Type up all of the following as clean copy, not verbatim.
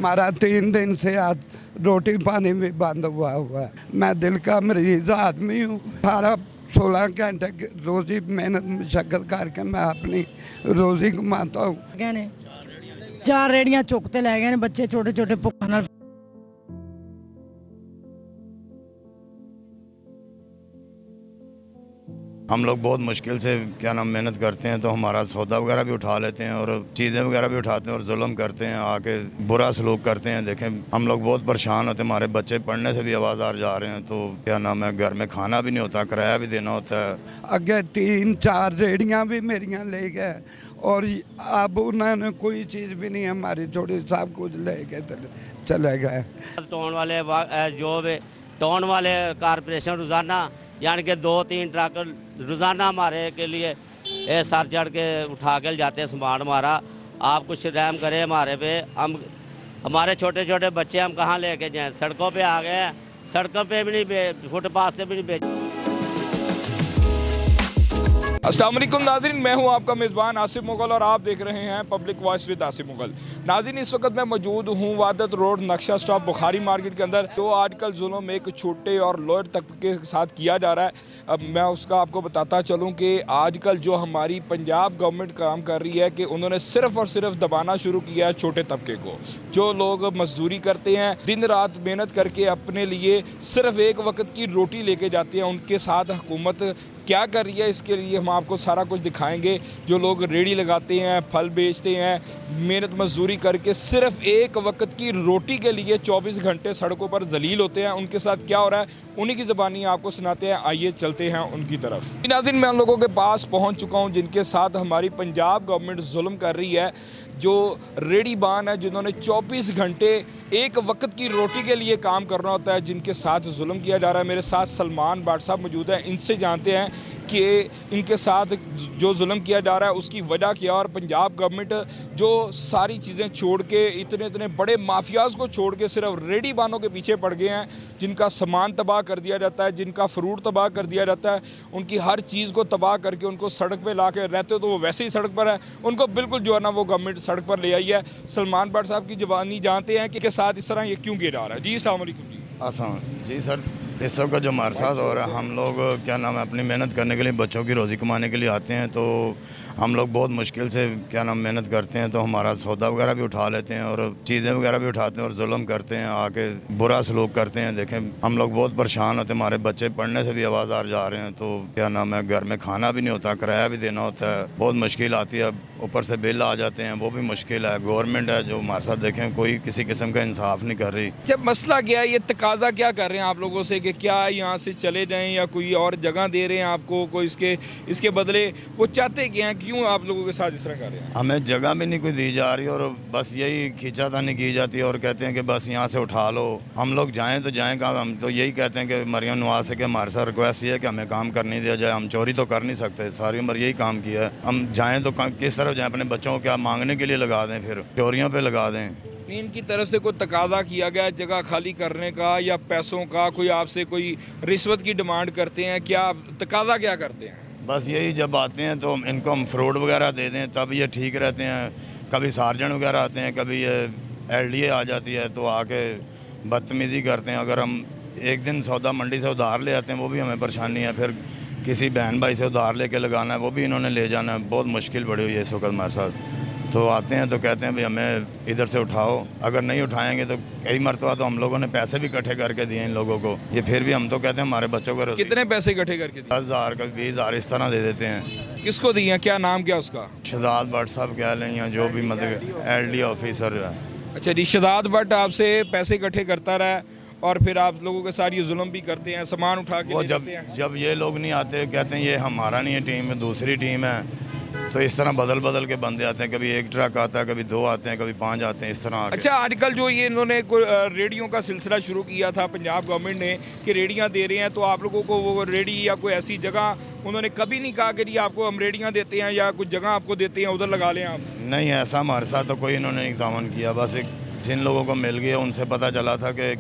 हमारा 3 दिन से आज रोटी पानी भी बंद हुआ है। मैं दिल का मरीज आदमी हूँ। 18-16 घंटे रोज़ी मेहनत मशक्कत करके मैं अपनी रोज़ी कमाता हूँ। 4 रेड़ियां चुकते लै गए ने बच्चे छोटे छोटे भुक्खा नाल। हम लोग बहुत मुश्किल से मेहनत करते हैं, तो हमारा सौदा वगैरह भी उठा लेते हैं और चीज़ें वगैरह भी उठाते हैं और जुल्म करते हैं, आके बुरा सलूक करते हैं। देखें, हम लोग बहुत परेशान होते हैं, हमारे बच्चे पढ़ने से भी आवाज़ार जा रहे हैं, तो घर में खाना भी नहीं होता, किराया भी देना होता है। अगे 3-4 रेड़ियाँ भी मेरियाँ ले गए और अब उन्होंने कोई चीज़ भी नहीं, हमारी थोड़ी सब कुछ ले के चले गए। टोन वाले कारपोरेशन रोज़ाना यानी कि 2-3 ट्रक रोज़ाना हमारे के लिए ये सर चढ़ के उठा के जाते हैं सामान हमारा। आप कुछ रहम करें हमारे पे। हमारे छोटे छोटे बच्चे हम कहाँ लेके जाएं? सड़कों पे आ गए हैं, सड़कों पे भी नहीं, फुटपाथ से भी नहीं बेच। अस्सलाम वालेकुम नाज़रीन, मैं हूं आपका मेज़बान आसिफ मुगल और आप देख रहे हैं public voice with Asif Mughal. नाज़रीन, इस वक्त मैं मौजूद हूं वादत रोड नक्शा स्टॉप बुखारी मार्केट के अंदर। जो आजकल जुल्म एक छोटे और लोअर तबके के साथ किया जा रहा है, अब मैं उसका आपको बताता चलूं कि आजकल जो हमारी पंजाब गवर्नमेंट काम कर रही है कि उन्होंने सिर्फ़ और सिर्फ दबाना शुरू किया है छोटे तबके को। जो लोग मजदूरी करते हैं, दिन रात मेहनत करके अपने लिए सिर्फ एक वक्त की रोटी लेके जाते हैं, उनके साथ हुकूमत क्या कर रही है, इसके लिए हम आपको सारा कुछ दिखाएंगे। जो लोग रेड़ी लगाते हैं, फल बेचते हैं, मेहनत मजदूरी करके सिर्फ एक वक्त की रोटी के लिए 24 घंटे सड़कों पर जलील होते हैं, उनके साथ क्या हो रहा है उन्हीं की ज़बानी आपको सुनाते हैं। आइए चलते हैं उनकी तरफ। नाज़रीन, मैं उन लोगों के पास पहुंच चुका हूं जिनके साथ हमारी पंजाब गवर्नमेंट जुल्म कर रही है। जो रेड़ी बान है, जिन्होंने 24 घंटे एक वक्त की रोटी के लिए काम करना होता है, जिनके साथ जुल्म किया जा रहा है। मेरे साथ सलमान बाट साहब मौजूद हैं, इनसे जानते हैं कि इनके साथ जो जुल्म किया जा रहा है उसकी वजह क्या, और पंजाब गवर्नमेंट जो सारी चीज़ें छोड़ के इतने बड़े माफियाज़ को छोड़ के सिर्फ रेडी बानों के पीछे पड़ गए हैं, जिनका सामान तबाह कर दिया जाता है, जिनका फ्रूट तबाह कर दिया जाता है, उनकी हर चीज़ को तबाह करके उनको सड़क पे ला के रहते तो वो वैसे ही सड़क पर है, उनको बिल्कुल जो है ना वो गवर्नमेंट सड़क पर ले आई है। सलमान बाट साहब की ज़बानी जानते हैं कि के साथ इस तरह ये क्यों किया जा रहा है। जी अस्सलाम वालेकुम। जी आसान जी सर, इस सब का जो हमारे साथ हो रहा है, हम लोग अपनी मेहनत करने के लिए, बच्चों की रोज़ी कमाने के लिए आते हैं, तो हम लोग बहुत मुश्किल से मेहनत करते हैं, तो हमारा सौदा वगैरह भी उठा लेते हैं और चीज़ें वगैरह भी उठाते हैं और जुल्म करते हैं, आके बुरा सलूक करते हैं। देखें, हम लोग बहुत परेशान होते हैं, हमारे बच्चे पढ़ने से भी आवाज़ार जा रहे हैं, तो घर में खाना भी नहीं होता, किराया भी देना होता है, बहुत मुश्किल आती है। ऊपर से बिल आ जाते हैं, वो भी मुश्किल है। गवर्नमेंट है जो हमारे साथ, देखें, कोई किसी किस्म का इंसाफ नहीं कर रही। जब मसला क्या है, ये तकाजा क्या कर रहे हैं आप लोगों से कि क्या यहाँ से चले जाएं या कोई और जगह दे रहे हैं आपको, कोई इसके बदले वो चाहते क्या हैं, क्यों आप लोगों के साथ इस तरह कर रहे हैं? हमें जगह भी नहीं कोई दी जा रही और बस यही खींचातानी की जाती है और कहते हैं कि बस यहाँ से उठा लो। हम लोग जाएँ तो जाएँ कहाँ? हम तो यही कहते हैं कि मरियम नवाज से कि हमारे साथ रिक्वेस्ट ये है कि हमें काम करने दिया जाए। हम चोरी तो कर नहीं सकते, सारी उम्र यही काम किया है। हम जाएँ तो किस तरफ जाएँ? अपने बच्चों को क्या मांगने के लिए लगा दें, फिर चोरियों पे लगा दें? इनकी तरफ से कोई तकाजा किया गया जगह खाली करने का या पैसों का, कोई आपसे कोई रिश्वत की डिमांड करते हैं क्या? तकाजा क्या करते हैं? बस यही, जब आते हैं तो इनको हम फ्रूट वगैरह दे दें तब ये ठीक रहते हैं। कभी सार्जन वगैरह आते हैं, कभी ये LDA आ जाती है तो आके बदतमीज़ी करते हैं। अगर हम एक दिन सौदा मंडी से उधार ले आते हैं, वो भी हमें परेशानी है। फिर किसी बहन भाई से उधार लेके लगाना है, वो भी इन्होंने ले जाना है। बहुत मुश्किल पड़ी हुई है इस वक्त हमारे साथ। तो आते हैं तो कहते हैं भाई हमें इधर से उठाओ, अगर नहीं उठाएंगे तो कई मरतबा तो हम लोगों ने पैसे भी इकट्ठे करके दिए इन लोगों को। ये फिर भी हम तो कहते हैं हमारे बच्चों को। कितने पैसे इकट्ठे करके दिए? 10,000 का 20,000 इस तरह दे देते हैं। किसको दिए? क्या नाम क्या उसका? शहजाद भट्ट साहब कह लें या जो भी, मतलब LDA ऑफिसर है। अच्छा जी, शहजाद भट्ट आपसे पैसे इकट्ठे करता रहा और फिर आप लोगों के साथ ये जुल्म भी करते हैं, सामान उठा के वो ले जाते हैं। जब ये लोग नहीं आते, कहते हैं ये हमारा नहीं है टीम, दूसरी टीम है, तो इस तरह बदल के बंदे आते हैं। कभी एक ट्रक आता है, कभी 2 आते हैं, कभी 5 आते हैं, इस तरह आके। अच्छा, आजकल जो ये इन्होंने रेडियो का सिलसिला शुरू किया था पंजाब गवर्नमेंट ने कि रेडियां दे रहे हैं, तो आप लोगों को वो रेडी या कोई ऐसी जगह उन्होंने कभी नहीं कहा कि जी आपको हम रेडियां देते हैं या कुछ जगह आपको देते हैं, उधर लगा लें आप? नहीं, ऐसा हमारे साथ तो कोई इन्होंने नहीं तावन किया। बस एक जिन लोगों को मिल गया उनसे पता चला था कि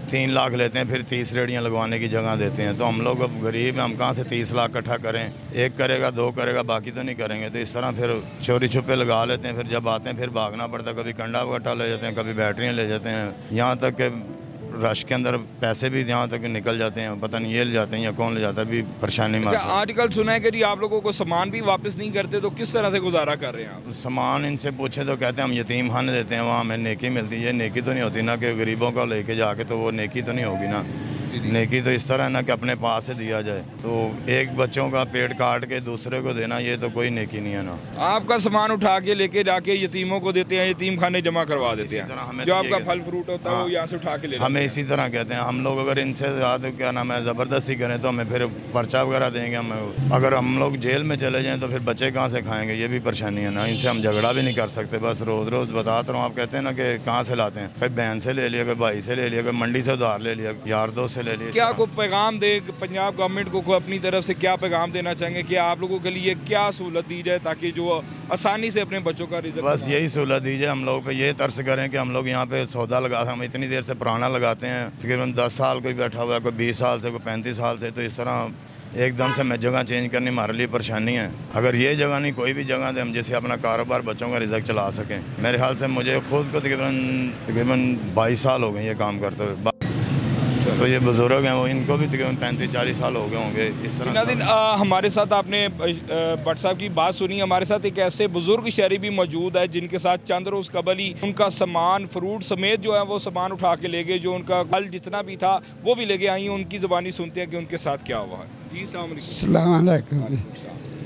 3 लाख लेते हैं, फिर 30 रेडियाँ लगवाने की जगह देते हैं। तो हम लोग अब गरीब हैं, हम कहाँ से 30 लाख इकट्ठा करें? एक करेगा, 2 करेगा, बाकी तो नहीं करेंगे। तो इस तरह फिर चोरी छुपे लगा लेते हैं, फिर जब आते हैं फिर भागना पड़ता है। कभी कंडा वट्टा ले जाते हैं, कभी बैटरियाँ ले जाते हैं, यहाँ तक कि रश के अंदर पैसे भी यहाँ तक निकल जाते हैं, पता नहीं ये ले जाते हैं या कौन ले जाता है, भी परेशानी में। अच्छा, आजकल सुना है कि जी आप लोगों को सामान भी वापस नहीं करते, तो किस तरह से गुजारा कर रहे हैं आप? सामान इनसे पूछे तो कहते हैं हम यतीम खाने देते हैं, वहाँ हमें नेकी मिलती है। ये नेकी तो नहीं होती ना, कि गरीबों का लेके जाके, तो वो नेकी तो नहीं होगी ना। नेकी तो इस तरह है ना कि अपने पास से दिया जाए। तो एक बच्चों का पेट काट के दूसरे को देना, ये तो कोई नेकी नहीं है ना। आपका सामान उठा के लेके जाके यतीमों को देते हैं, यतीम खाने जमा करवा देते तरह हैं। हमें जो तो आपका ये फल फ्रूट होता है वो यहाँ से उठा के ले हमें इसी तरह कहते हैं। हम लोग अगर इनसे ज़्यादा क्या नाम है ज़बरदस्ती करें तो हमें फिर पर्चा वगैरह देंगे। हम अगर हम लोग जेल में चले जाएँ तो फिर बच्चे कहाँ से खाएँगे? ये भी परेशानी है ना। इनसे हम झगड़ा भी नहीं कर सकते। बस रोज़ रोज़ बताता रहा हूँ। आप कहते हैं ना कि कहाँ से लाते हैं, कोई बहन से ले लिया, कोई भाई से ले लिया, कोई मंडी से उधार ले लिया, यार दोस्त से ले लिया। क्या को पैगाम दे पंजाब गवर्नमेंट को अपनी तरफ से, क्या पैगाम देना चाहेंगे कि आप लोगों के लिए क्या सहूलत दी जाए ताकि जो आसानी से अपने बच्चों का रिजल्ट? बस यही सहूलत दीजिए। हम लोग पे ये तर्स करें कि हम लोग यहाँ पे सौदा लगा, हम इतनी देर से पुराना लगाते हैं, तकरीबन 10 साल कोई बैठा हुआ है, कोई 20 साल से, कोई 35 साल से। तो इस तरह एकदम से मैं जगह चेंज करनी हमारे लिए परेशानी है। अगर ये जगह नहीं, कोई भी जगह दे हम जैसे अपना कारोबार, बच्चों का रिजल्ट चला सकें। मेरे ख्याल से मुझे खुद को तकरीबन 22 साल हो गए ये काम करते हुए। तो ये बुजुर्ग हैं, वो इनको भी तकरीबन 35-40 साल हो गए होंगे। इस तरह नाज़रीन, हमारे साथ आपने भट्ट साहब की बात सुनी। हमारे साथ एक ऐसे बुजुर्ग शहरी भी मौजूद है जिनके साथ चंद रोज़ कबल ही उनका सामान, फ्रूट समेत जो है वो सामान उठा के ले गए। जो उनका फल जितना भी था वो भी लेके आई। उनकी ज़बानी सुनते हैं कि उनके साथ क्या हुआ है। जी अस्सलाम वालेकुम।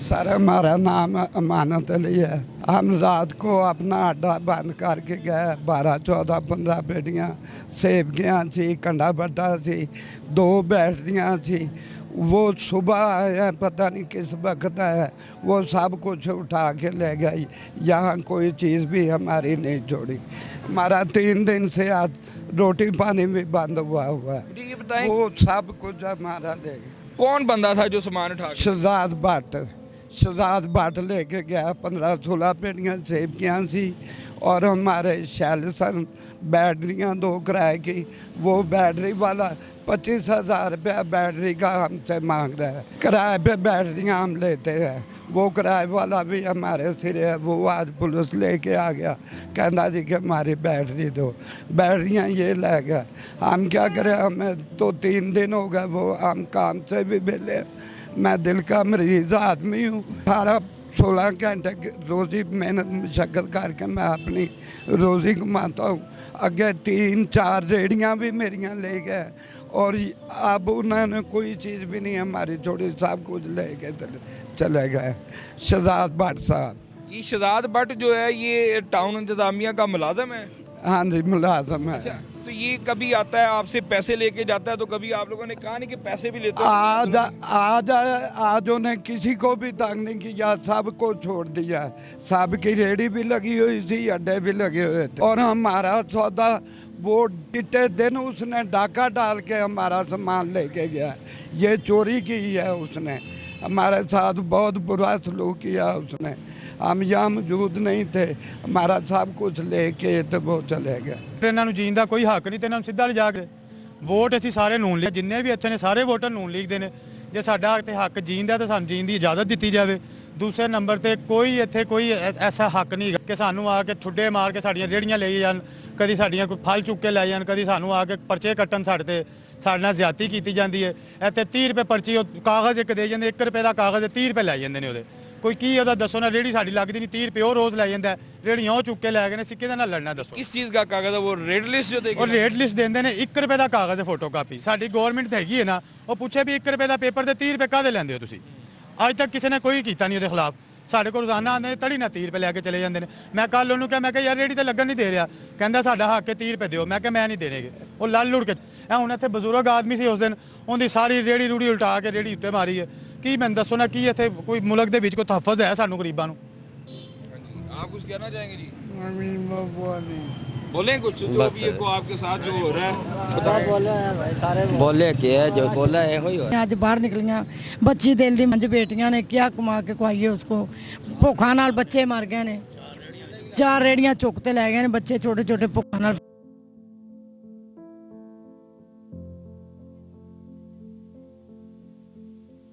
सर, हमारा नाम अमानत अली है। हम रात को अपना अड्डा बंद करके गए। 12, 14, 15 पेटियाँ सेवकियाँ थी, कंडा बट्टा थी, 2 बैटरियाँ थी। वो सुबह आए हैं, पता नहीं किस वक्त है, वो सब कुछ उठा के ले गई। यहाँ कोई चीज़ भी हमारी नहीं छोड़ी। हमारा 3 दिन से आज रोटी पानी भी बंद हुआ है। ये बताएं, वो सब कुछ हमारा ले गया। कौन बंदा था जो सामान उठा के? शहजाद भट्ट लेके गया। 15-16 पेटियाँ सेवकियाँ थी और हमारे शैलसन बैटरियाँ 2 किराए की। वो बैटरी वाला 25,000 रुपया बैटरी का हमसे मांग रहा है। किराए पे बैटरियाँ हम लेते हैं। वो किराए वाला भी हमारे सिरे है। वो आज पुलिस लेके आ गया, कहना जी कि हमारी बैटरी दो। बैटरियाँ ये ले गया। हम क्या करें? हमें तो 3 दिन हो गए, वो हम काम से भी मिले। मैं दिल का मरीज आदमी हूँ। 18-16 घंटे रोज़ी मेहनत मशक्क़त करके मैं अपनी रोज़ी कमाता हूँ। अगे 3-4 रेडियाँ भी मेरियाँ ले गए और अब उन्होंने कोई चीज़ भी नहीं हमारी छोड़ी, सब कुछ ले के चले गए। शहजाद भट्ट साहब। ये शहजाद भट्ट जो है ये टाउन इंतजामिया का मुलाजम है? हाँ जी, मुलाजम है। अच्छा, तो ये कभी आता है आपसे पैसे लेके जाता है, तो कभी आप लोगों ने कहा नहीं कि पैसे भी लेते हो? आज उन्हें किसी को भी तंग नहीं किया, सबको छोड़ दिया। सब की रेडी भी लगी हुई थी, अड्डे भी लगे हुए थे। और हमारा सौदा वो टिटे दिन उसने डाका डाल के हमारा सामान लेके गया। ये चोरी की है उसने। हमारे साथ बहुत बुरा सलूक किया उसने। हम यहाँ मौजूद नहीं थे, हमारा सब कुछ लेके तो वो चले गए। ਇਹਨਾਂ ਨੂੰ ਜੀਣ ਦਾ ਕੋਈ ਹੱਕ ਨਹੀਂ ਤੇ ਇਹਨਾਂ ਨੂੰ ਸਿੱਧਾ ਲਿਜਾ ਕੇ ਵੋਟ ਅਸੀਂ ਸਾਰੇ ਨੂਨ ਲੀਗ, ਜਿੰਨੇ ਵੀ ਇੱਥੇ ਨੇ ਸਾਰੇ ਵੋਟਰ ਨੂਨ ਲੀਗ ਦੇ ਨੇ। ਜੇ ਸਾਡਾ ਇੱਥੇ ਹੱਕ ਜੀਣ ਦਾ ਤਾਂ ਸਾਨੂੰ ਜੀਣ ਦੀ ਇਜਾਜ਼ਤ ਦਿੱਤੀ ਜਾਵੇ। ਦੂਸਰੇ ਨੰਬਰ ਤੇ ਕੋਈ ਇੱਥੇ ਕੋਈ ਐਸਾ ਹੱਕ ਨਹੀਂ ਕਿ ਸਾਨੂੰ ਆ ਕੇ ਠੁੱਡੇ ਮਾਰ ਕੇ ਸਾਡੀਆਂ ਰੇੜੀਆਂ ਲੈ ਜਾਣ, ਕਦੀ ਸਾਡੀਆਂ ਕੋਈ ਫਲ ਚੁੱਕ ਕੇ ਲੈ ਜਾਣ, ਕਦੀ ਸਾਨੂੰ ਆ ਕੇ ਪਰਚੇ ਕੱਟਣ ਸਾਡੇ ਤੇ। ਸਾਡੇ ਨਾਲ ਜ਼ਿਆਦਤੀ ਕੀਤੀ ਜਾਂਦੀ ਹੈ। ਇੱਥੇ 30 ਰੁਪਏ ਪਰਚੀ, ਉਹ ਕਾਗਜ਼ ਇੱਕ ਦੇ ਜਾਂਦੇ, 1 ਰੁਪਏ ਦਾ ਕਾਗਜ਼ 30 ਰੁਪਏ ਲੈ ਜਾਂਦੇ ਨੇ ਉਹਦੇ। ਕੋਈ ਕੀ ਉਹਦਾ ਦੱਸੋ ਨਾ। ਰੇੜੀ ਸਾਡੀ ਲੱਗਦੀ ਨਹੀਂ, 30 ਰੁਪਏ ਉਹ ਰੋਜ਼ ਲੈ ਜਾਂਦਾ। ਰੇੜੀਆਂ ਉਹ ਚੁੱਕ ਕੇ ਲੈ ਗਏ ਨੇ, ਸਿੱਕੇ ਦਾ ਨਾਲ ਲੜਨਾ ਦੱਸੋ। किस चीज़ का कागज है? वो रेड लिस्ट जो देगी? ਉਹ ਰੇਟ ਲਿਸਟ ਦਿੰਦੇ ਨੇ, 1 ਰੁਪਏ ਦਾ ਕਾਗਜ਼ ਹੈ, ਫੋਟੋ ਕਾਪੀ। ਸਾਡੀ ਗਵਰਨਮੈਂਟ ਹੈਗੀ ਹੈ ਨਾ, ਉਹ ਪੁੱਛੇ ਵੀ 1 ਰੁਪਏ ਦਾ ਪੇਪਰ ਤੇ 30 ਰੁਪਏ ਕਾਹਦੇ ਲੈਂਦੇ ਹੋ ਤੁਸੀਂ? ਅੱਜ ਤੱਕ ਕਿਸੇ ਨੇ ਕੋਈ ਕੀਤਾ ਨਹੀਂ ਉਹਦੇ ਖਿਲਾਫ। ਸਾਡੇ ਕੋਲ ਰੋਜ਼ਾਨਾ ਆਉਂਦੇ ਤੜੀ ਨਾ 30 ਰੁਪਏ ਲੈ ਕੇ ਚਲੇ ਜਾਂਦੇ ਨੇ। ਮੈਂ ਕੱਲ ਉਹਨੂੰ ਕਿਹਾ, ਮੈਂ ਕਿਹਾ ਯਾਰ ਰੇੜੀ ਤੇ ਲੱਗਣ ਨਹੀਂ ਦੇ ਰਿਹਾ। ਕਹਿੰਦਾ ਸਾਡਾ ਹੱਕ ਹੈ 30 ਰੁਪਏ ਦਿਓ। ਮੈਂ ਕਿਹਾ ਮੈਂ ਨਹੀਂ ਦੇਣਗੇ। ਉਹ ਲੜ ਲੁੜ ਕੇ ਹੁਣ ਇੱਥੇ ਬਜ਼ੁਰਗ ਆਦਮੀ ਸੀ ਉਸ ਦਿਨ, ਉਹਦੀ ਸਾਰੀ ਰੇੜੀ ਰੂੜੀ ਉਲਟਾ ਕੇ ਰੇੜੀ ਉੱਤੇ ਮਾਰੀ ਹੈ। ਕੀ ਮੈਨੂੰ ਦੱਸੋ ਨਾ, ਕੀ ਇੱਥੇ ਕੋਈ ਮੁਲਕ ਦੇ ਵਿੱਚ ਕੋਈ ਤਹਫਜ਼ ਹੈ ਸਾਨੂੰ ਗਰੀਬਾਂ ਨੂੰ? आप कुछ कहना चाहेंगे जी? बोले कुछ जो भी को आपके साथ जो हो रहा है? बोले कि है जो बोला है हो ही हो। ਅੱਜ ਬਾਹਰ ਨਿਕਲੀਆਂ ਬੱਚੀ ਦਿਲ ਦੀ 5 ਬੇਟੀਆਂ ਨੇ, ਕਿਆ ਕਮਾ ਕੇ ਖਵਾਈਏ ਉਸਕੋ। ਭੁੱਖਾਂ ਨਾਲ ਬੱਚੇ ਮਰ ਗਏ ਨੇ। 4 ਰੇੜੀਆਂ ਚੁੱਕ ਤੇ ਲੈ ਗਏ ਨੇ ਬੱਚੇ ਛੋਟੇ ਛੋਟੇ ਭੁੱਖਾਂ ਨਾਲ।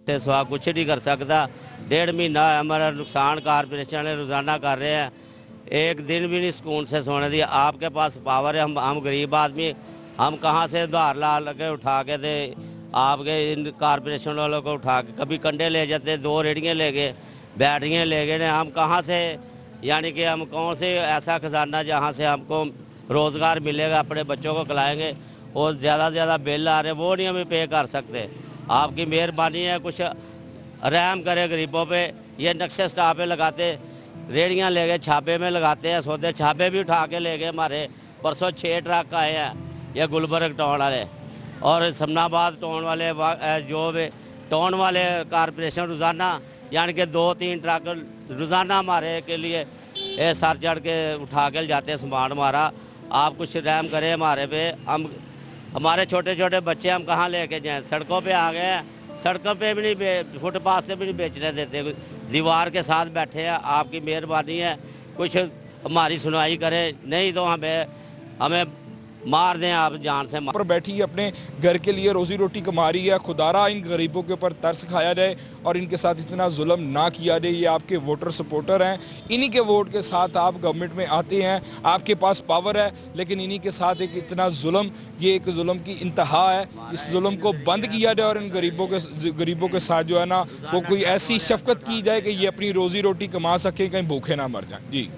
ते सिवा कुछ नहीं कर सकता। 1.5 महीना हमारा नुकसान कारपोरेशन वाले रोज़ाना कर रहे हैं, एक दिन भी नहीं सुकून से सोने दिया। आपके पास पावर है, हम गरीब आदमी, हम कहाँ से उधार ला लगे उठा के दे आपके इन कारपोरेशन वालों को उठा के कभी कंडे ले जाते, 2 रेहड़ियाँ ले गए, बैटरियाँ ले गए ने। हम कहाँ से, यानी कि हम कौन से ऐसा खजाना जहाँ से हमको रोज़गार मिलेगा, अपने बच्चों को खिलाएंगे। और ज़्यादा से ज़्यादा बिल आ रहे वो नहीं हमें पे कर सकते। आपकी मेहरबानी है, कुछ रहम करे गरीबों पे। ये नक्शे स्टाफ पे लगाते, रेहड़ियाँ ले गए, छापे में लगाते हैं सौदे, छापे भी उठा के ले गए हमारे। परसों 6 ट्रक आए हैं, ये गुलबर्ग टाउन वाले और समनाबाद टाउन वाले, जो भी टाउन वाले कारपोरेशन रोज़ाना यानी कि 2-3 ट्रक रोज़ाना हमारे के लिए ये सर चढ़ के उठा के जाते हैं सामान हमारा। आप कुछ रहम करें हमारे पे। हमारे छोटे छोटे बच्चे हम कहाँ लेके जाएं, सड़कों पे आ गए हैं, सड़कों पे भी नहीं, फुटपाथ से भी नहीं बेचने देते, दीवार के साथ बैठे हैं। आपकी मेहरबानी है, कुछ हमारी सुनवाई करें, नहीं तो हमें मार दें आप जान से। पर बैठी अपने घर के लिए रोजी रोटी कमा रही है। खुदारा इन गरीबों के ऊपर तरस खाया जाए और इनके साथ इतना जुल्म ना किया जाए। ये आपके वोटर सपोर्टर हैं, इन्हीं के वोट के साथ आप गवर्नमेंट में आते हैं, आपके पास पावर है, लेकिन इन्हीं के साथ एक इतना जुल्म, ये एक जुल्म की इंतहा है। इस जुल्म को बंद किया जाए और इन गरीबों के साथ जो है ना, वो कोई ऐसी शफकत की जाए कि ये अपनी रोजी रोटी कमा सके, कहीं भूखे ना मर जाए। जी।